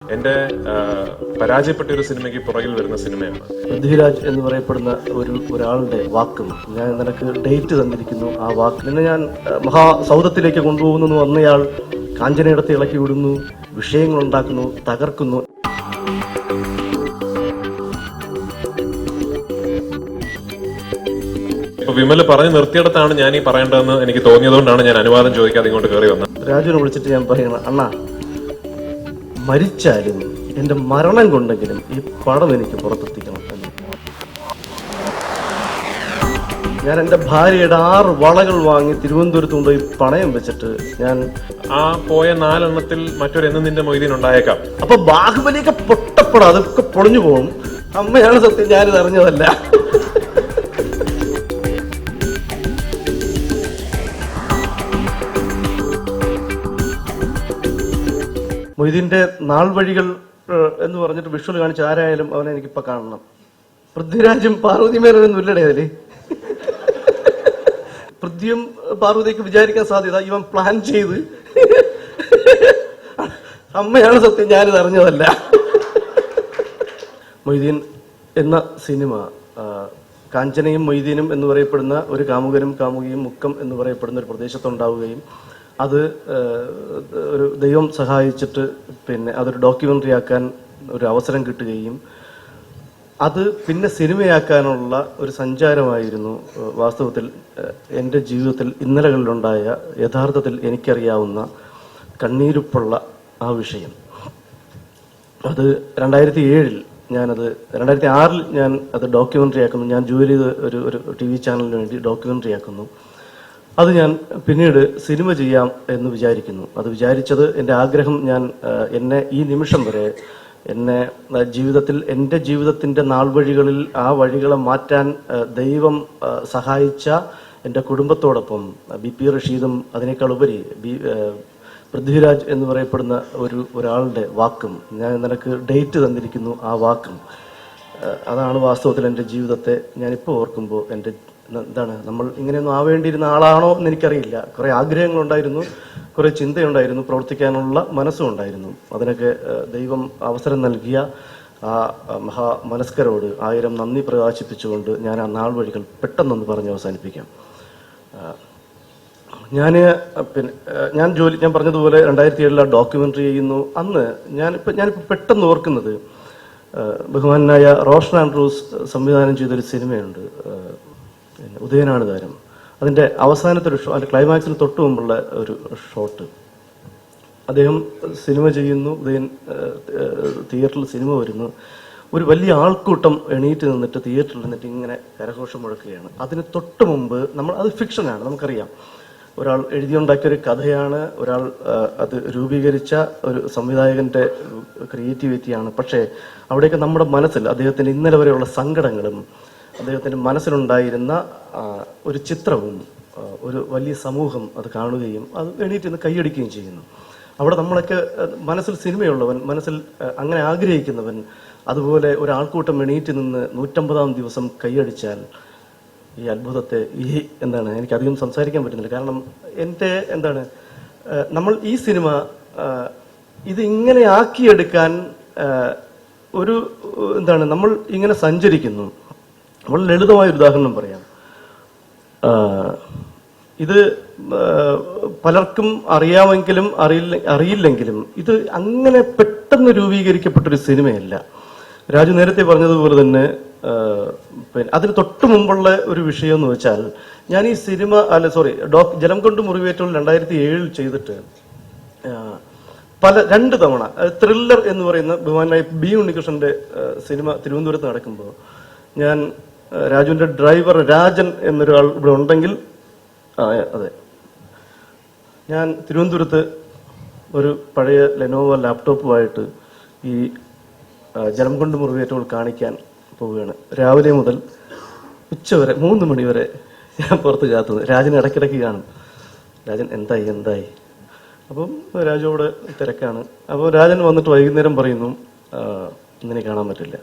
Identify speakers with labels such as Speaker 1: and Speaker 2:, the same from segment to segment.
Speaker 1: എന്റെ പരാജയപ്പെട്ട ഒരു സിനിമയ്ക്ക് പുറകിൽ വരുന്ന സിനിമയാണ്
Speaker 2: പൃഥ്വിരാജ് എന്ന് പറയപ്പെടുന്ന ഒരാളുടെ വാക്കും ഞാൻ നിനക്ക് ഡേറ്റ് തന്നിരിക്കുന്നു. ആ വാക്ക് നിന്നെ ഞാൻ മഹാസൗധത്തിലേക്ക് കൊണ്ടുപോകുന്നു. വന്നയാൾ കാഞ്ചനയിടത്ത് ഇളക്കി വിടുന്നു, വിഷയങ്ങൾ ഉണ്ടാക്കുന്നു, തകർക്കുന്നു.
Speaker 1: ഇപ്പൊ വിമൽ പറഞ്ഞു നിർത്തിയിടത്താണ് ഞാൻ ഈ പറയേണ്ടതെന്ന് എനിക്ക് തോന്നിയതുകൊണ്ടാണ് ഞാൻ അനുവാദം ചോദിക്കാതെ ഇങ്ങോട്ട് കയറി വന്നത്.
Speaker 2: രാജുവിനെ വിളിച്ചിട്ട് ഞാൻ പറയണം, അണ്ണാ മരിച്ചാലും എന്റെ മരണം കൊണ്ടെങ്കിലും ഈ പടം എനിക്ക് പുറത്തെത്തിക്കണം എന്ന്. ഞാൻ എൻ്റെ ഭാര്യയുടെ 6 വളകൾ വാങ്ങി തിരുവനന്തപുരത്ത് കൊണ്ടുപോയി പണയം വെച്ചിട്ട് ഞാൻ
Speaker 1: ആ പോയ 4 എണ്ണത്തിൽ മറ്റൊരു എന്ന് നിന്റെ മൊയ്തീൻ ഉണ്ടായേക്കാം.
Speaker 2: അപ്പൊ ബാഹുബലിയൊക്കെ പൊട്ടപ്പെടാം, അതൊക്കെ പൊളിഞ്ഞു പോകും. അമ്മയാണ് സത്യം, ഞാനിത് അറിഞ്ഞതല്ല. മൊയ്തീന്റെ നാൾ വഴികൾ എന്ന് പറഞ്ഞിട്ട് വിഷ്വൽ കാണിച്ച ആരായാലും അവനെ എനിക്കിപ്പോ കാണണം. പൃഥ്വിരാജും പാർവതി മേനോനൊന്നും ഇല്ലടേ അതില്. പൃഥ്വിയും പാർവതിക്ക് വിചാരിക്കാൻ സാധ്യത ഇവൻ പ്ലാൻ ചെയ്ത് അമ്മയാണ് സത്യം, ഞാനിത് അറിഞ്ഞതല്ല. മൊയ്തീൻ എന്ന സിനിമ കാഞ്ചനയും മൊയ്തീനും എന്ന് പറയപ്പെടുന്ന ഒരു കാമുകനും കാമുകിയും മുക്കം എന്ന് പറയപ്പെടുന്ന ഒരു പ്രദേശത്തുണ്ടാവുകയും അത് ഒരു ദൈവം സഹായിച്ചിട്ട് പിന്നെ അതൊരു ഡോക്യുമെൻ്ററി ആക്കാൻ ഒരു അവസരം കിട്ടുകയും അത് പിന്നെ സിനിമയാക്കാനുള്ള ഒരു സഞ്ചാരമായിരുന്നു. വാസ്തവത്തിൽ എൻ്റെ ജീവിതത്തിൽ ഇന്നലകളിലുണ്ടായ യഥാർത്ഥത്തിൽ എനിക്കറിയാവുന്ന കണ്ണീരുപ്പുള്ള ആ വിഷയം. അത് 2007 ഞാനത് 2006 ഞാൻ അത് ഡോക്യുമെൻ്ററി ആക്കുന്നു. ഞാൻ ജോലി ചെയ്ത് ഒരു TV ചാനലിന് വേണ്ടി ഡോക്യുമെൻ്ററി ആക്കുന്നു. അത് ഞാൻ പിന്നീട് സിനിമ ചെയ്യാം എന്ന് വിചാരിക്കുന്നു. അത് വിചാരിച്ചത് എൻ്റെ ആഗ്രഹം, ഞാൻ എന്നെ ഈ നിമിഷം വരെ എന്നെ എൻ്റെ ജീവിതത്തിൻ്റെ നാൾ വഴികളിൽ ആ വഴികളെ മാറ്റാൻ ദൈവം സഹായിച്ച എൻ്റെ കുടുംബത്തോടൊപ്പം BP റഷീദും അതിനേക്കാൾ ഉപരി പൃഥ്വിരാജ് എന്ന് പറയപ്പെടുന്ന ഒരാളുടെ വാക്കും ഞാൻ നിനക്ക് ഡേറ്റ് തന്നിരിക്കുന്നു. ആ വാക്കും അതാണ് വാസ്തവത്തിൽ എൻ്റെ ജീവിതത്തെ ഞാനിപ്പോൾ ഓർക്കുമ്പോൾ എൻ്റെ എന്താണ്, നമ്മൾ ഇങ്ങനെയൊന്നും ആവേണ്ടിയിരുന്ന ആളാണോ എന്ന് എനിക്കറിയില്ല. കുറേ ആഗ്രഹങ്ങളുണ്ടായിരുന്നു, കുറേ ചിന്തയുണ്ടായിരുന്നു, പ്രവർത്തിക്കാനുള്ള മനസ്സും ഉണ്ടായിരുന്നു. അതിനൊക്കെ ദൈവം അവസരം നൽകിയ ആ മഹാമനസ്കരോട് 1000 നന്ദി പ്രകാശിപ്പിച്ചുകൊണ്ട് ഞാൻ ആ നാൾ വഴികൾ പെട്ടെന്നൊന്ന് പറഞ്ഞ് അവസാനിപ്പിക്കാം. ഞാൻ പറഞ്ഞതുപോലെ 2007 ഡോക്യുമെൻ്ററി ചെയ്യുന്നു. അന്ന് ഞാനിപ്പോൾ പെട്ടെന്ന് ഓർക്കുന്നത് ബഹുമാനായ റോഷൻ ആൻഡ്രൂസ് സംവിധാനം ചെയ്തൊരു സിനിമയുണ്ട്, ഉദയനാണ് താരം. അതിൻ്റെ അവസാനത്തെ അതിൻ്റെ ക്ലൈമാക്സിന് തൊട്ട് മുമ്പുള്ള ഒരു ഷോട്ട്. അദ്ദേഹം സിനിമ ചെയ്യുന്നു, ഉദയൻ തിയേറ്ററിൽ സിനിമ വരുന്നു. ഒരു വലിയ ആൾക്കൂട്ടം എണീറ്റ് നിന്നിട്ട് തിയേറ്ററിൽ നിന്നിട്ട് ഇങ്ങനെ കരഘോഷം മുഴക്കുകയാണ്. അതിന് തൊട്ട് മുമ്പ് അത് ഫിക്ഷനാണ്, നമുക്കറിയാം. ഒരാൾ എഴുതിയുണ്ടാക്കിയൊരു കഥയാണ്, ഒരാൾ അത് രൂപീകരിച്ച ഒരു സംവിധായകൻ്റെ ക്രിയേറ്റിവിറ്റിയാണ്. പക്ഷേ അവിടെയൊക്കെ നമ്മുടെ മനസ്സിൽ അദ്ദേഹത്തിൻ്റെ ഇന്നലെ വരെയുള്ള സങ്കടങ്ങളും അദ്ദേഹത്തിൻ്റെ മനസ്സിലുണ്ടായിരുന്ന ഒരു ചിത്രവും ഒരു വലിയ സമൂഹം അത് കാണുകയും അത് എണീറ്റ് നിന്ന് കൈയടിക്കുകയും ചെയ്യുന്നു. അവിടെ നമ്മളൊക്കെ മനസ്സിൽ സിനിമയുള്ളവൻ, മനസ്സിൽ അങ്ങനെ ആഗ്രഹിക്കുന്നവൻ, അതുപോലെ ഒരാൾക്കൂട്ടം എണീറ്റ് നിന്ന് 150-ാം ദിവസം കൈയടിച്ചാൽ ഈ അത്ഭുതത്തെ എനിക്കധികം സംസാരിക്കാൻ പറ്റുന്നില്ല. കാരണം നമ്മൾ ഈ സിനിമ ഇത് ഇങ്ങനെ ആക്കിയെടുക്കാൻ നമ്മൾ ഇങ്ങനെ സഞ്ചരിക്കുന്നു. നമ്മൾ ലളിതമായൊരു ഉദാഹരണം പറയാം. ഇത് പലർക്കും അറിയാമെങ്കിലും അറിയില്ലെങ്കിലും ഇത് അങ്ങനെ പെട്ടെന്ന് രൂപീകരിക്കപ്പെട്ടൊരു സിനിമയല്ല. രാജു നേരത്തെ പറഞ്ഞതുപോലെ തന്നെ അതിന് തൊട്ട് മുമ്പുള്ള ഒരു വിഷയം എന്ന് വെച്ചാൽ, ഞാൻ ഈ സിനിമ ജലം കൊണ്ട് മുറിവേറ്റോൾ 2007 ചെയ്തിട്ട് 2 തവണ ത്രില്ലർ എന്ന് പറയുന്ന ബഹുമാനായ B ഉണ്ണികൃഷ്ണന്റെ സിനിമ തിരുവനന്തപുരത്ത് നടക്കുമ്പോൾ ഞാൻ രാജുവിന്റെ ഡ്രൈവർ രാജൻ എന്നൊരാൾ ഇവിടെ ഉണ്ടെങ്കിൽ അതെ, ഞാൻ തിരുവനന്തപുരത്ത് ഒരു പഴയ ലെനോവോ ലാപ്ടോപ്പുമായിട്ട് ഈ ജലം കൊണ്ട് മുറിവേറ്റോൾ കാണിക്കാൻ പോവുകയാണ്. രാവിലെ മുതൽ ഉച്ചവരെ 3 മണി വരെ ഞാൻ പുറത്ത് കാത്തുന്നത്. രാജൻ ഇടയ്ക്കിടയ്ക്ക് കാണും. രാജൻ എന്തായി. അപ്പം രാജുവിടെ തിരക്കാണ്. അപ്പോൾ രാജൻ വന്നിട്ട് വൈകുന്നേരം പറയുന്നു, ഇന്നിനെ കാണാൻ പറ്റില്ല.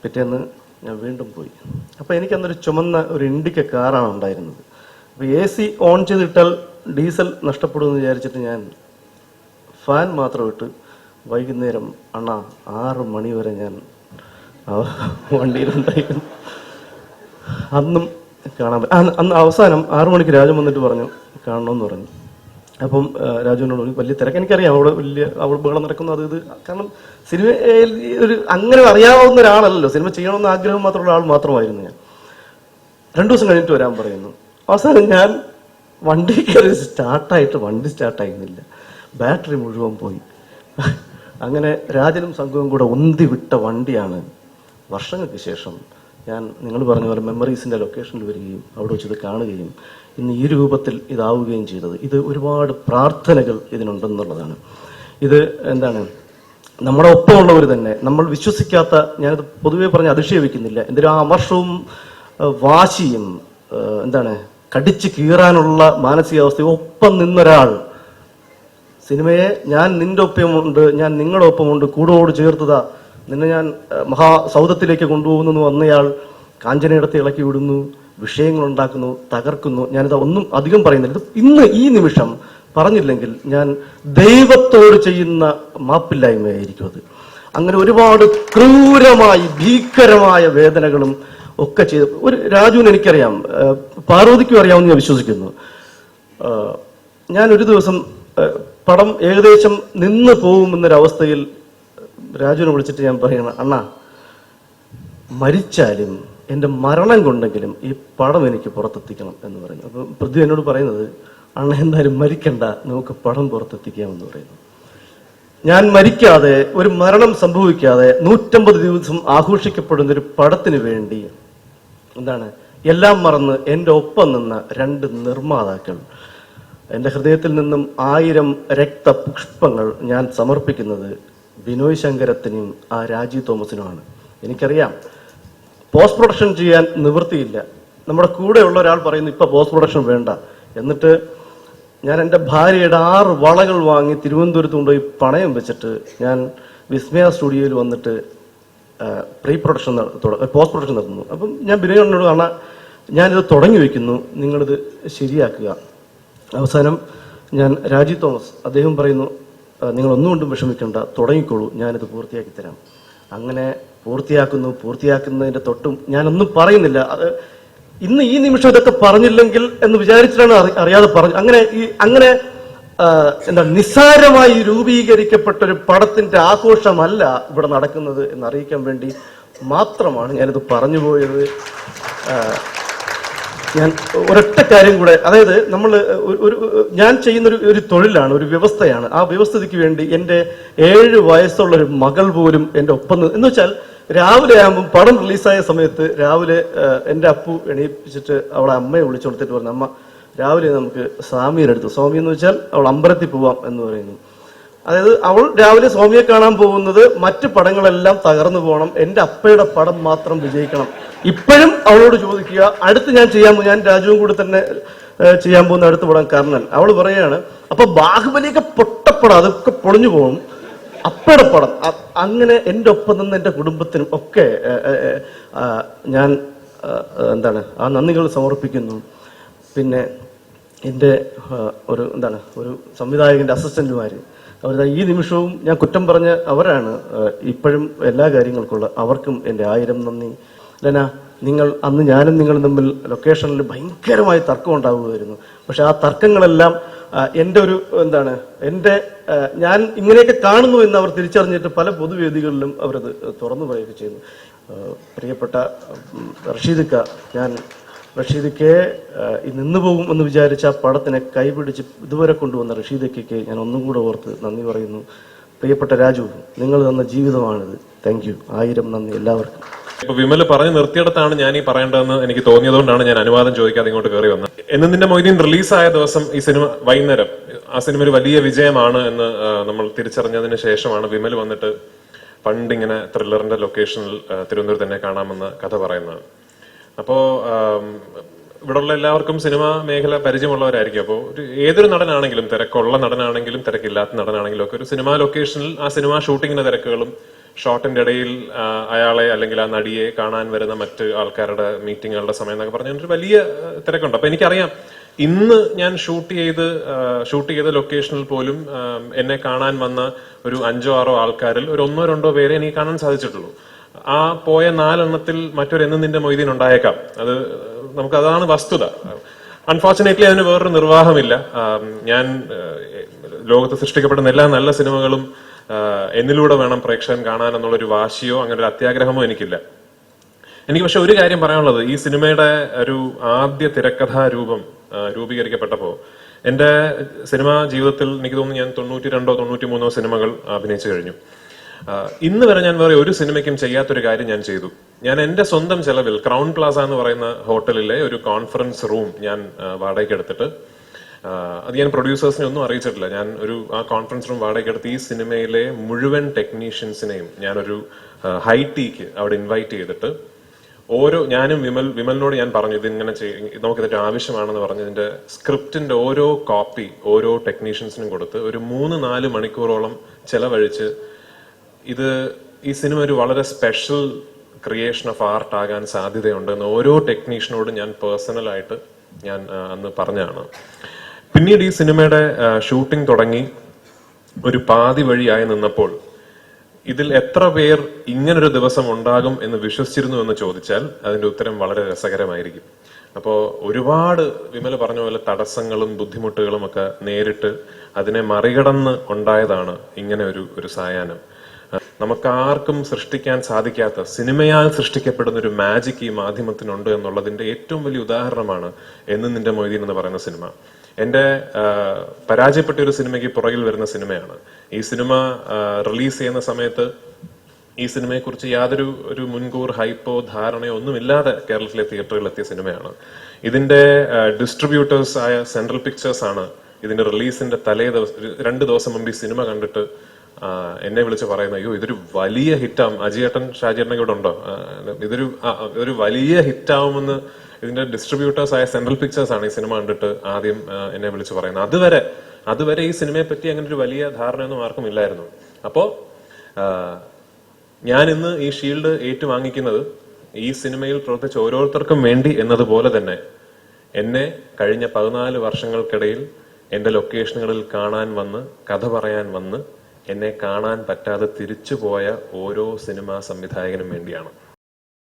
Speaker 2: പിറ്റേന്ന് ഞാൻ വീണ്ടും പോയി. അപ്പോൾ എനിക്കന്നൊരു ചുമന്ന ഒരു ഇൻഡിക്ക കാറാണ് ഉണ്ടായിരുന്നത്. അപ്പോൾ AC ഓൺ ചെയ്തിട്ടാൽ ഡീസൽ നഷ്ടപ്പെടുമെന്ന് വിചാരിച്ചിട്ട് ഞാൻ ഫാൻ മാത്രം ഇട്ട് വൈകുന്നേരം അണ്ണാ 6 മണി വരെ ഞാൻ വണ്ടിയിലുണ്ടായിരുന്നു. അന്നും കാണാൻ അന്ന് അവസാനം 6 മണിക്ക് രാജു വന്നിട്ട് പറഞ്ഞു കാണണമെന്ന് പറഞ്ഞു. അപ്പം രാജുവിനോട് വലിയ തിരക്ക്, എനിക്കറിയാം അവിടെ ബഹളം നടക്കുന്നു അത് ഇത്. കാരണം സിനിമയിൽ ഒരു അങ്ങനെ അറിയാവുന്ന ഒരാളല്ലല്ലോ, സിനിമ ചെയ്യണമെന്ന് ആഗ്രഹം മാത്രമുള്ള ആൾ മാത്രമായിരുന്നു ഞാൻ. 2 ദിവസം കഴിഞ്ഞിട്ട് വരാൻ പറയുന്നു. അവസാനം ഞാൻ വണ്ടി കയറി വണ്ടി സ്റ്റാർട്ടായിരുന്നില്ല, ബാറ്ററി മുഴുവൻ പോയി. അങ്ങനെ രാജനും സംഘവും കൂടെ ഉന്തി വിട്ട വണ്ടിയാണ് വർഷങ്ങൾക്ക് ശേഷം ഞാൻ നിങ്ങൾ പറഞ്ഞ പോലെ മെമ്മറീസിൻ്റെ ലൊക്കേഷനിൽ വരികയും അവിടെ വെച്ച് ഇത് കാണുകയും ഇന്ന് ഈ രൂപത്തിൽ ഇതാവുകയും ചെയ്തത്. ഇത് ഒരുപാട് പ്രാർത്ഥനകൾ ഇതിനുണ്ടെന്നുള്ളതാണ്. ഇത് എന്താണ്, നമ്മുടെ ഒപ്പമുള്ളവർ തന്നെ, നമ്മൾ വിശ്വസിക്കാത്ത, ഞാനിത് പൊതുവേ പറഞ്ഞ് അധിക്ഷേപിക്കുന്നില്ല, എന്തൊരു അമർഷവും വാശിയും എന്താണ് കടിച്ചു കീറാനുള്ള മാനസികാവസ്ഥയും ഒപ്പം നിന്നൊരാൾ സിനിമയെ ഞാൻ നിന്റെ ഒപ്പമുണ്ട്, ഞാൻ നിങ്ങളുടെ ഒപ്പമുണ്ട്, കൂടോട് ചേർത്തതാ, നിന്നെ ഞാൻ മഹാസൗധത്തിലേക്ക് കൊണ്ടുപോകുന്നു വന്നയാൾ കാഞ്ചനയിടത്ത് ഇളക്കി വിടുന്നു, വിഷയങ്ങൾ ഉണ്ടാക്കുന്നു, തകർക്കുന്നു. ഞാനിത് ഒന്നും അധികം പറയുന്നില്ല. ഇത് ഇന്ന് ഈ നിമിഷം പറഞ്ഞില്ലെങ്കിൽ ഞാൻ ദൈവത്തോട് ചെയ്യുന്ന മാപ്പില്ലായ്മയായിരിക്കും അത്. അങ്ങനെ ഒരുപാട് ക്രൂരമായി ഭീകരമായ വേദനകളും ഒക്കെ ചെയ്ത് ഒരു രാജുവിന് എനിക്കറിയാം, പാർവതിക്കും അറിയാമെന്ന് ഞാൻ വിശ്വസിക്കുന്നു. ഞാൻ ഒരു ദിവസം പടം ഏകദേശം നിന്ന് പോകുമെന്നൊരവസ്ഥയിൽ രാജുവിനെ വിളിച്ചിട്ട് ഞാൻ പറയണം, അണ്ണാ മരിച്ചാലും എൻ്റെ മരണം കൊണ്ടെങ്കിലും ഈ പടം എനിക്ക് പുറത്തെത്തിക്കണം എന്ന് പറഞ്ഞു. അപ്പം പൃഥ്വി എന്നോട് പറയുന്നത്, അണ്ണ എന്തായാലും മരിക്കണ്ട, നമുക്ക് പടം പുറത്തെത്തിക്കാമെന്ന് പറയുന്നു. ഞാൻ മരിക്കാതെ, ഒരു മരണം സംഭവിക്കാതെ 150 ദിവസം ആഘോഷിക്കപ്പെടുന്ന ഒരു പടത്തിന് വേണ്ടി എന്താണ് എല്ലാം മറന്ന് എൻ്റെ ഒപ്പം നിന്ന 2 നിർമ്മാതാക്കൾ, എൻ്റെ ഹൃദയത്തിൽ നിന്നും 1000 രക്തപുഷ്പങ്ങൾ ഞാൻ സമർപ്പിക്കുന്നത് ബിനോയ് ശങ്കരത്തിനും ആ രാജീവ് തോമസിനുമാണ്. എനിക്കറിയാം പോസ്റ്റ് പ്രൊഡക്ഷൻ ചെയ്യാൻ നിവൃത്തിയില്ല. നമ്മുടെ കൂടെയുള്ള ഒരാൾ പറയുന്നു ഇപ്പൊ പോസ്റ്റ് പ്രൊഡക്ഷൻ വേണ്ട. എന്നിട്ട് ഞാൻ എൻ്റെ ഭാര്യയുടെ 6 വളകൾ വാങ്ങി തിരുവനന്തപുരത്ത് കൊണ്ടുപോയി പണയം വെച്ചിട്ട് ഞാൻ വിസ്മയ സ്റ്റുഡിയോയിൽ വന്നിട്ട് പോസ്റ്റ് പ്രൊഡക്ഷൻ നടത്തുന്നു. അപ്പം ഞാൻ ബിനോയോട് കാണാൻ ഞാനിത് തുടങ്ങി വെക്കുന്നു, നിങ്ങളിത് ശരിയാക്കുക. അവസാനം ഞാൻ രാജീവ് തോമസ് അദ്ദേഹം പറയുന്നു, നിങ്ങൾ ഒന്നുകൊണ്ടും വിഷമിക്കേണ്ട, തുടങ്ങിക്കോളൂ, ഞാനിത് പൂർത്തിയാക്കി തരാം. അങ്ങനെ പൂർത്തിയാക്കുന്നതിന്റെ തൊട്ടും ഞാനൊന്നും പറയുന്നില്ല. അത് ഇന്ന് ഈ നിമിഷം ഇതൊക്കെ പറഞ്ഞില്ലെങ്കിൽ എന്ന് വിചാരിച്ചിട്ടാണ് അറിയാതെ പറഞ്ഞു. അങ്ങനെ എന്താ നിസ്സാരമായി രൂപീകരിക്കപ്പെട്ട ഒരു പടത്തിന്റെ ആഘോഷമല്ല ഇവിടെ നടക്കുന്നത് എന്ന് അറിയിക്കാൻ വേണ്ടി മാത്രമാണ് ഞാനിത് പറഞ്ഞു പോയത്. ഞാൻ ഒരൊറ്റ കാര്യം കൂടെ, അതായത് ഞാൻ ചെയ്യുന്ന ഒരു തൊഴിലാണ്, ഒരു വ്യവസ്ഥയാണ്. ആ വ്യവസ്ഥയ്ക്ക് വേണ്ടി എൻ്റെ 7 വയസ്സുള്ള ഒരു മകൾ പോലും എൻ്റെ ഒപ്പം എന്ന് വെച്ചാൽ രാവിലെ ആകുമ്പം പടം റിലീസായ സമയത്ത് രാവിലെ എൻ്റെ അപ്പു എണീപ്പിച്ചിട്ട് അവളെ അമ്മയെ വിളിച്ചു കൊടുത്തിട്ട് പറഞ്ഞു, അമ്മ രാവിലെ നമുക്ക് സ്വാമിയുടെ അടുത്ത്, സ്വാമി എന്ന് വെച്ചാൽ അവൾ അമ്പലത്തിൽ പോവാം എന്ന് പറയുന്നു. അതായത് അവൾ രാവിലെ സ്വാമിയെ കാണാൻ പോകുന്നത് മറ്റു പടങ്ങളെല്ലാം തകർന്നു പോകണം, എൻ്റെ അപ്പയുടെ പടം മാത്രം വിജയിക്കണം. ഇപ്പോഴും അവളോട് ചോദിക്കുക, അടുത്ത് ഞാൻ രാജുവും കൂടി തന്നെ ചെയ്യാൻ പോകുന്ന അടുത്ത പടം കർണൻ. അവൾ പറയുകയാണ്, അപ്പൊ ബാഹുബലിയൊക്കെ പൊട്ടപ്പടം, അതൊക്കെ പൊളിഞ്ഞു പോകും, അപ്പയുടെ പടം. അങ്ങനെ എൻ്റെ ഒപ്പം നിന്ന് എൻ്റെ കുടുംബത്തിനും ഒക്കെ ഞാൻ എന്താണ് ആ നന്ദികൾ സമർപ്പിക്കുന്നു. പിന്നെ എൻ്റെ ഒരു സംവിധായകൻ്റെ അസിസ്റ്റന്റുമാര്, ഈ നിമിഷവും ഞാൻ കുറ്റം പറഞ്ഞ അവരാണ് ഇപ്പോഴും എല്ലാ കാര്യങ്ങൾക്കുള്ള, അവർക്കും എൻ്റെ 1000 നന്ദി. ലന, ഞാനും നിങ്ങളും തമ്മിൽ ലൊക്കേഷനിൽ ഭയങ്കരമായി തർക്കം ഉണ്ടാവുകയായിരുന്നു. പക്ഷെ ആ തർക്കങ്ങളെല്ലാം എൻ്റെ ഞാൻ ഇങ്ങനെയൊക്കെ കാണുന്നു എന്ന് അവർ തിരിച്ചറിഞ്ഞിട്ട് പല പൊതുവേദികളിലും അവരത് തുറന്നു പറയുകയൊക്കെ ചെയ്യുന്നു. പ്രിയപ്പെട്ട റഷീദക്ക, ഞാൻ റഷീദയ്ക്ക് നിന്നു പോകും എന്ന് വിചാരിച്ച ആ പടത്തിനെ കൈപിടിച്ച് ഇതുവരെ കൊണ്ടുവന്ന റഷീദയ്ക്ക് ഞാൻ ഒന്നും കൂടെ ഓർത്ത് നന്ദി പറയുന്നു. പ്രിയപ്പെട്ട രാജു, നിങ്ങൾ തന്ന ജീവിതമാണിത്. Thank you. 1000 നന്ദി എല്ലാവർക്കും.
Speaker 1: ഇപ്പൊ വിമല് പറഞ്ഞു നിർത്തിയിടത്താണ് ഞാൻ ഈ പറയേണ്ടതെന്ന് എനിക്ക് തോന്നിയതുകൊണ്ടാണ് ഞാൻ അനുവാദം ചോദിക്കാതെ ഇങ്ങോട്ട് കയറി വന്നത്. നിന്റെ മൊയ്തീൻ റിലീസായ ദിവസം ഈ സിനിമ വൈകുന്നേരം ആ സിനിമ ഒരു വലിയ വിജയമാണ് എന്ന് നമ്മൾ തിരിച്ചറിഞ്ഞതിന് ശേഷമാണ് വിമൽ വന്നിട്ട് പണ്ടിങ്ങനെ ത്രില്ലറിന്റെ ലൊക്കേഷനിൽ തിരുവനന്തപുരത്ത് തന്നെ കാണാമെന്ന കഥ പറയുന്നത്. അപ്പോ ഇവിടെയുള്ള എല്ലാവർക്കും സിനിമാ മേഖല പരിചയമുള്ളവരായിരിക്കും. അപ്പോൾ ഏതൊരു നടനാണെങ്കിലും, തിരക്കുള്ള നടനാണെങ്കിലും തിരക്കില്ലാത്ത നടനാണെങ്കിലും ഒക്കെ ഒരു സിനിമാ ലൊക്കേഷനിൽ ആ സിനിമാ ഷൂട്ടിങ്ങിന്റെ തിരക്കുകളും ഷോട്ടിന്റെ ഇടയിൽ അയാളെ അല്ലെങ്കിൽ ആ നടിയെ കാണാൻ വരുന്ന മറ്റ് ആൾക്കാരുടെ മീറ്റിങ്ങുകളുടെ സമയം എന്നൊക്കെ പറഞ്ഞ വലിയ തിരക്കുണ്ട്. അപ്പൊ എനിക്കറിയാം ഇന്ന് ഞാൻ ഷൂട്ട് ചെയ്ത ലൊക്കേഷനിൽ പോലും എന്നെ കാണാൻ വന്ന ഒരു 5-6 ആൾക്കാരിൽ ഒരു 1-2 പേരെ എനിക്ക് കാണാൻ സാധിച്ചിട്ടുള്ളൂ. ആ പോയ 4 എണ്ണത്തിൽ മറ്റൊരു എന്ന് നിന്റെ മൊയ്തീൻ ഉണ്ടായേക്കാം. അതാണ് വസ്തുത. അൺഫോർച്ചുനേറ്റ്ലി അതിന് വേറൊരു നിർവാഹമില്ല. ഞാൻ ലോകത്ത് സൃഷ്ടിക്കപ്പെടുന്ന എല്ലാ നല്ല സിനിമകളും എന്നിലൂടെ വേണം പ്രേക്ഷകൻ കാണാൻ എന്നുള്ളൊരു വാശിയോ അങ്ങനെ ഒരു അത്യാഗ്രഹമോ എനിക്കില്ല. എനിക്ക് പക്ഷെ ഒരു കാര്യം പറയാനുള്ളത്, ഈ സിനിമയുടെ ഒരു ആദ്യ തിരക്കഥാ രൂപീകരിക്കപ്പെട്ടപ്പോ എന്റെ സിനിമാ ജീവിതത്തിൽ എനിക്ക് തോന്നുന്നു ഞാൻ 92-93 സിനിമകൾ അഭിനയിച്ചു കഴിഞ്ഞു. ഇന്ന് വരെ ഞാൻ വേറെ ഒരു സിനിമയ്ക്കും ചെയ്യാത്തൊരു കാര്യം ഞാൻ ചെയ്തു. ഞാൻ എന്റെ സ്വന്തം ചെലവിൽ ക്രൗൺ പ്ലാസ എന്ന് പറയുന്ന ഹോട്ടലിലെ ഒരു കോൺഫറൻസ് റൂം ഞാൻ വാടകയ്ക്ക് എടുത്തിട്ട്, അത് ഞാൻ പ്രൊഡ്യൂസേഴ്സിനെ ഒന്നും അറിയിച്ചിട്ടില്ല, ഞാൻ ആ കോൺഫറൻസ് റൂം വാടകയ്ക്ക് എടുത്ത് ഈ സിനിമയിലെ മുഴുവൻ ടെക്നീഷ്യൻസിനെയും ഞാനൊരു ഹൈ ടീക്ക് അവിടെ ഇൻവൈറ്റ് ചെയ്തിട്ട് ഞാനും വിമലിനോട് ഞാൻ പറഞ്ഞു ഇതിങ്ങനെ നമുക്കിതിന്റെ ആവശ്യമാണെന്ന് പറഞ്ഞ് ഇതിന്റെ സ്ക്രിപ്റ്റിന്റെ ഓരോ കോപ്പി ഓരോ ടെക്നീഷ്യൻസിനും കൊടുത്ത് ഒരു 3-4 മണിക്കൂറോളം ചെലവഴിച്ച് ഈ സിനിമ ഒരു വളരെ സ്പെഷ്യൽ ക്രിയേഷൻ ഓഫ് ആർട്ട് ആകാൻ സാധ്യതയുണ്ടെന്ന് ഓരോ ടെക്നീഷ്യനോടും ഞാൻ പേഴ്സണലായിട്ട് ഞാൻ അന്ന് പറഞ്ഞതാണ്. പിന്നീട് ഈ സിനിമയുടെ ഷൂട്ടിംഗ് തുടങ്ങി ഒരു പാതി വഴിയായി നിന്നപ്പോൾ ഇതിൽ എത്ര പേർ ഇങ്ങനൊരു ദിവസം ഉണ്ടാകും എന്ന് വിശ്വസിച്ചിരുന്നു എന്ന് ചോദിച്ചാൽ അതിന്റെ ഉത്തരം വളരെ രസകരമായിരിക്കും. അപ്പോ ഒരുപാട് വിമല പറഞ്ഞ പോലെ തടസ്സങ്ങളും ബുദ്ധിമുട്ടുകളും ഒക്കെ നേരിട്ട് അതിനെ മറികടന്ന് ഉണ്ടായതാണ് ഇങ്ങനെ ഒരു സായാഹ്നം. നമുക്കാർക്കും സൃഷ്ടിക്കാൻ സാധിക്കാത്ത, സിനിമയാൽ സൃഷ്ടിക്കപ്പെടുന്ന ഒരു മാജിക് ഈ മാധ്യമത്തിനുണ്ട് എന്നുള്ളതിന്റെ ഏറ്റവും വലിയ ഉദാഹരണമാണ് എന്ന് നിന്റെ മൊയ്തീൻ എന്ന് പറയുന്ന സിനിമ. എന്റെ പരാജയപ്പെട്ട ഒരു സിനിമയ്ക്ക് പുറകിൽ വരുന്ന സിനിമയാണ്. ഈ സിനിമ റിലീസ് ചെയ്യുന്ന സമയത്ത് ഈ സിനിമയെ കുറിച്ച് യാതൊരു മുൻകൂർ ഹൈപ്പോ ധാരണയോ ഒന്നുമില്ലാതെ കേരളത്തിലെ തിയേറ്ററുകളിൽ എത്തിയ സിനിമയാണ്. ഇതിന്റെ ഡിസ്ട്രിബ്യൂട്ടേഴ്സ് ആയ സെൻട്രൽ പിക്ചേഴ്സ് ആണ് ഇതിന്റെ റിലീസിന്റെ 2 ദിവസം മുമ്പ് ഈ സിനിമ കണ്ടിട്ട് എന്നെ വിളിച്ച് പറയുന്നത്, അയ്യോ ഇതൊരു വലിയ ഹിറ്റാവും, അജിയേട്ടൻ ഷാജിയേട്ടൻ ഇവിടെ ഉണ്ടോ, ഇതൊരു വലിയ ഹിറ്റാവുമെന്ന് ഇതിന്റെ ഡിസ്ട്രിബ്യൂട്ടേഴ്സ് ആയ സെൻട്രൽ പിക്ചേഴ്സ് ആണ് ഈ സിനിമ കണ്ടിട്ട് ആദ്യം എന്നെ വിളിച്ച് പറയുന്നത്. അതുവരെ ഈ സിനിമയെ പറ്റി അങ്ങനെ ഒരു വലിയ ധാരണയൊന്നും ആർക്കും ഇല്ലായിരുന്നു. അപ്പോ ഞാൻ ഇന്ന് ഈ ഷീൽഡ് ഏറ്റുവാങ്ങിക്കുന്നത് ഈ സിനിമയിൽ പ്രവർത്തിച്ച ഓരോരുത്തർക്കും വേണ്ടി എന്നതുപോലെ തന്നെ എന്നെ കഴിഞ്ഞ 14 വർഷങ്ങൾക്കിടയിൽ എന്റെ ലൊക്കേഷനുകളിൽ കാണാൻ വന്ന് കഥ പറയാൻ വന്ന് എന്നെ കാണാൻ പറ്റാതെ തിരിച്ചുപോയ ഓരോ സിനിമാ സംവിധായകനും വേണ്ടിയാണ്.